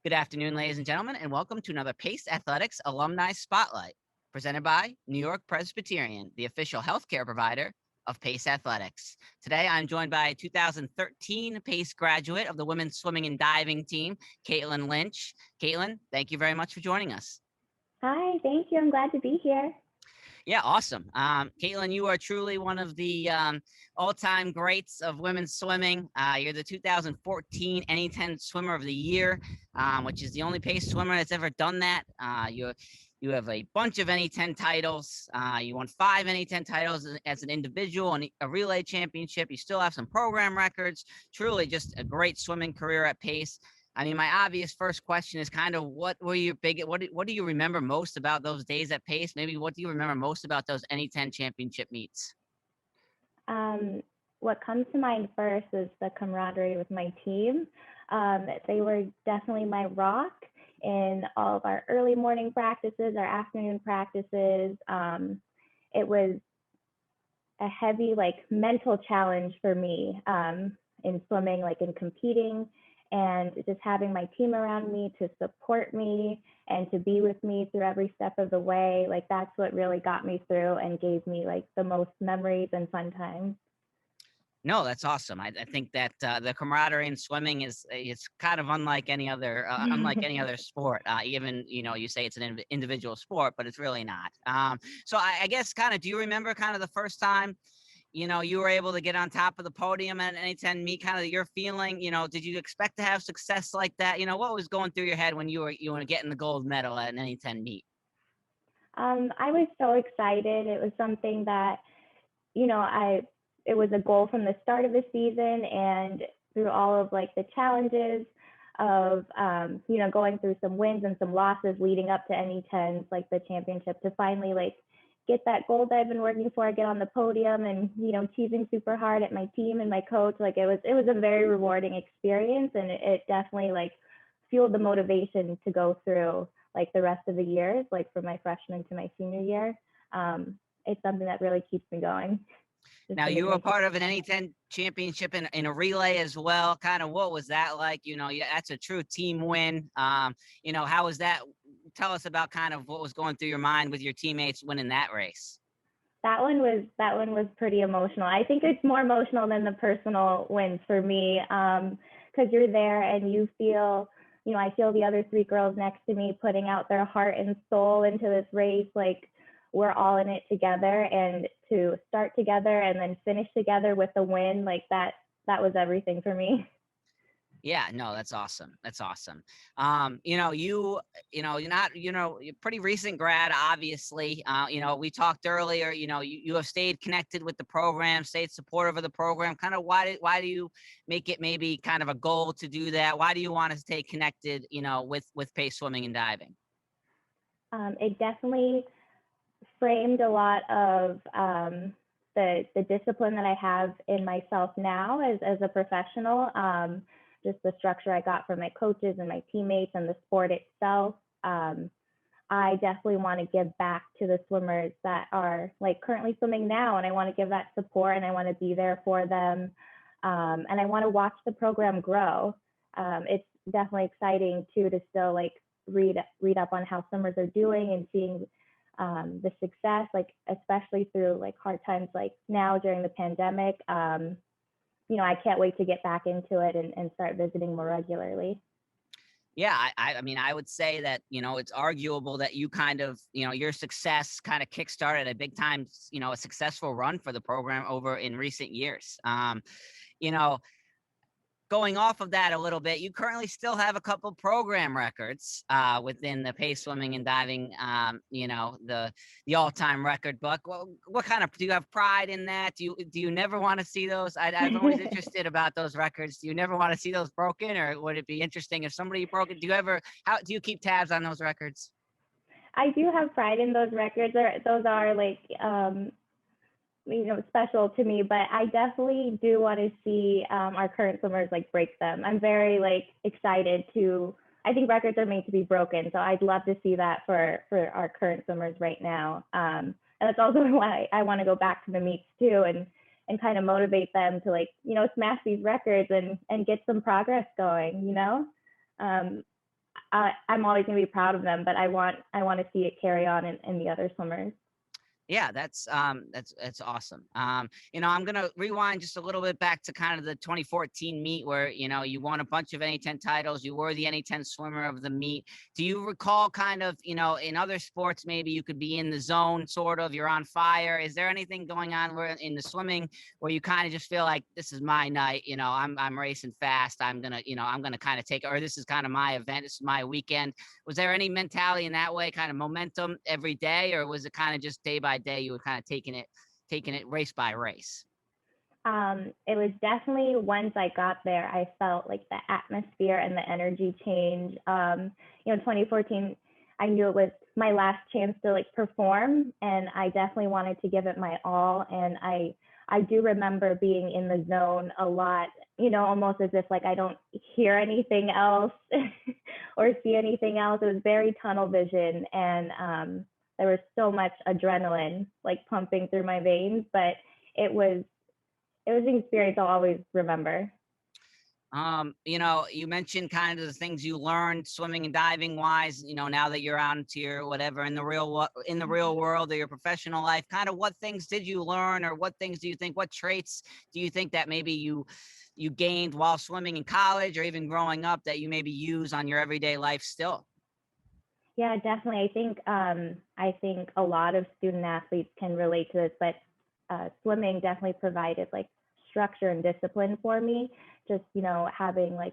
Good afternoon, ladies and gentlemen, and welcome to another PACE Athletics Alumni Spotlight, presented by New York Presbyterian, the official healthcare provider of PACE Athletics. Today, I'm joined by 2013 PACE graduate of the women's swimming and diving team, Kaitlyn Lynch. Kaitlyn, thank you very much for joining us. Hi, thank you. I'm glad to be here. Yeah, awesome. Kaitlyn, you are truly one of the all-time greats of women's swimming. You're the 2014 NE10 Swimmer of the Year, which is the only pace swimmer that's ever done that. You have a bunch of NE10 titles. You won 5 NE10 titles as an individual and a relay championship. You still have some program records. Truly just a great swimming career at pace. I mean, my obvious first question is kind of what were your big what do you remember most about those days at Pace? Maybe what do you remember most about those NE10 championship meets? Um, what comes to mind first is the camaraderie with my team. They were definitely my rock in all of our early morning practices, our afternoon practices. It was a heavy, mental challenge for me in swimming, in competing, and just having my team around me to support me and to be with me through every step of the way. That's what really got me through and gave me the most memories and fun times. No, that's awesome. I think that the camaraderie in swimming is kind of unlike any other sport. Even you say it's an individual sport, but it's really not. So I guess kind of do you remember kind of the first time you were able to get on top of the podium at NE10 meet, kind of your feeling, did you expect to have success like that? What was going through your head when you were getting the gold medal at an NE10 meet? I was so excited. It was something that, it was a goal from the start of the season and through all of the challenges of, going through some wins and some losses leading up to NE10s, the championship, to finally get that gold I've been working for, get on the podium and, teasing super hard at my team and my coach. It was a very rewarding experience, and it definitely fueled the motivation to go through the rest of the years, from my freshman to my senior year. It's something that really keeps me going. Now you were part of an NE10 championship in a relay as well. Kind of what was that like? That's a true team win. How was that? Tell us about kind of what was going through your mind with your teammates winning that race. That one was pretty emotional. I think it's more emotional than the personal wins for me, because you're there and you feel, I feel the other 3 girls next to me putting out their heart and soul into this race. We're all in it together, and to start together and then finish together with a win, that was everything for me. Yeah, no, that's awesome. That's awesome. You're pretty recent grad, obviously. We talked earlier, you have stayed connected with the program, stayed supportive of the program. Kind of why do you make it maybe kind of a goal to do that? Why do you want to stay connected, with pace swimming and diving? It definitely framed a lot of the discipline that I have in myself now as a professional. Just the structure I got from my coaches and my teammates and the sport itself. I definitely want to give back to the swimmers that are currently swimming now, and I want to give that support and I want to be there for them. And I want to watch the program grow. It's definitely exciting too to still read up on how swimmers are doing and seeing the success, especially through hard times now during the pandemic. I can't wait to get back into it and start visiting more regularly. Yeah, I mean, I would say that, it's arguable that you kind of, your success kind of kickstarted a big time, a successful run for the program over in recent years. You know, Going off of that a little bit, you currently still have a couple program records within the pace swimming and diving, the all-time record book. What kind of, do you have pride in that? Do you never want to see those? I'm always interested about those records. Do you never want to see those broken, or would it be interesting if somebody broke it? How do you keep tabs on those records? I do have pride in those records. Those are special to me, but I definitely do want to see our current swimmers break them. I'm very excited to. I think records are made to be broken, so I'd love to see that for our current swimmers right now. And that's also why I want to go back to the meets too, and kind of motivate them to smash these records and get some progress going. I'm always going to be proud of them, but I want to see it carry on in the other swimmers. Yeah, that's awesome. I'm gonna rewind just a little bit back to kind of the 2014 meet where you won a bunch of NA10 titles. You were the NA10 swimmer of the meet. Do you recall kind of in other sports maybe you could be in the zone, sort of you're on fire? Is there anything going on where in the swimming where you kind of just feel like this is my night? I'm racing fast. I'm gonna kind of take it, or this is kind of my event. This is my weekend. Was there any mentality in that way, kind of momentum every day, or was it kind of just day by day you were kind of taking it race by race? It was definitely once I got there, I felt like the atmosphere and the energy change. 2014, I knew it was my last chance to like perform, and I definitely wanted to give it my all. And I do remember being in the zone a lot, almost as if like I don't hear anything else or see anything else. It was very tunnel vision, and there was so much adrenaline like pumping through my veins, but it was an experience I'll always remember. You mentioned kind of the things you learned swimming and diving wise, now that you're out into your whatever in the real world or your professional life, kind of what things did you learn, or what traits do you think that maybe you gained while swimming in college or even growing up that you maybe use on your everyday life still? Yeah, definitely. I think a lot of student athletes can relate to this, but swimming definitely provided like structure and discipline for me. Just having like,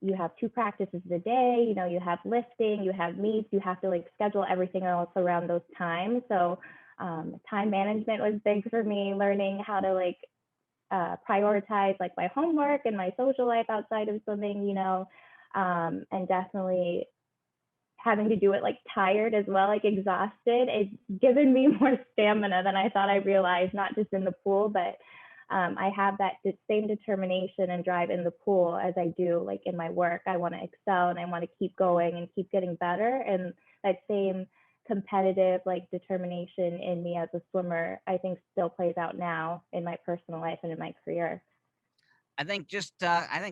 you have 2 practices a day, you have lifting, you have meets, you have to like schedule everything else around those times. So time management was big for me, learning how to like prioritize like my homework and my social life outside of swimming, and definitely having to do it like tired as well, like exhausted. It's given me more stamina than I thought I realized, not just in the pool, but I have that same determination and drive in the pool as I do like in my work. I want to excel and I want to keep going and keep getting better. And that same competitive like determination in me as a swimmer, I think still plays out now in my personal life and in my career. I think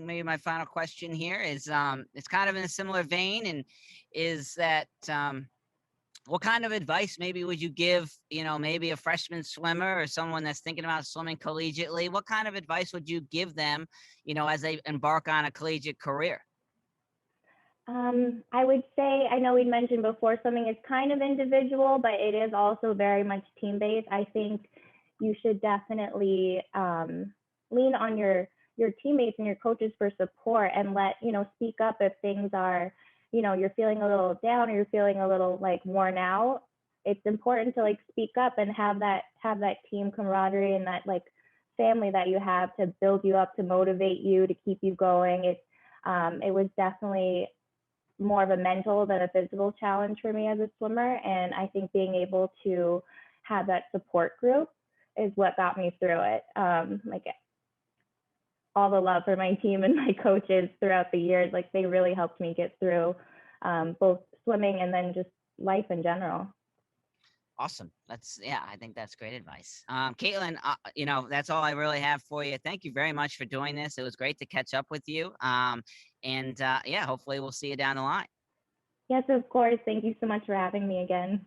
maybe my final question here is it's kind of in a similar vein, and is that what kind of advice maybe would you give, maybe a freshman swimmer or someone that's thinking about swimming collegiately? What kind of advice would you give them, as they embark on a collegiate career? I would say, I know we mentioned before, swimming is kind of individual, but it is also very much team-based. I think you should definitely lean on your teammates and your coaches for support, and speak up if things are, you're feeling a little down or you're feeling a little like worn out. It's important to like speak up and have that team camaraderie and that like family that you have to build you up, to motivate you, to keep you going. It was definitely more of a mental than a physical challenge for me as a swimmer, and I think being able to have that support group is what got me through it. Like all the love for my team and my coaches throughout the years, like they really helped me get through both swimming and then just life in general. Awesome. I think that's great advice. Kaitlyn, that's all I really have for you. Thank you very much for doing this. It was great to catch up with you. Hopefully we'll see you down the line. Yes, of course. Thank you so much for having me again.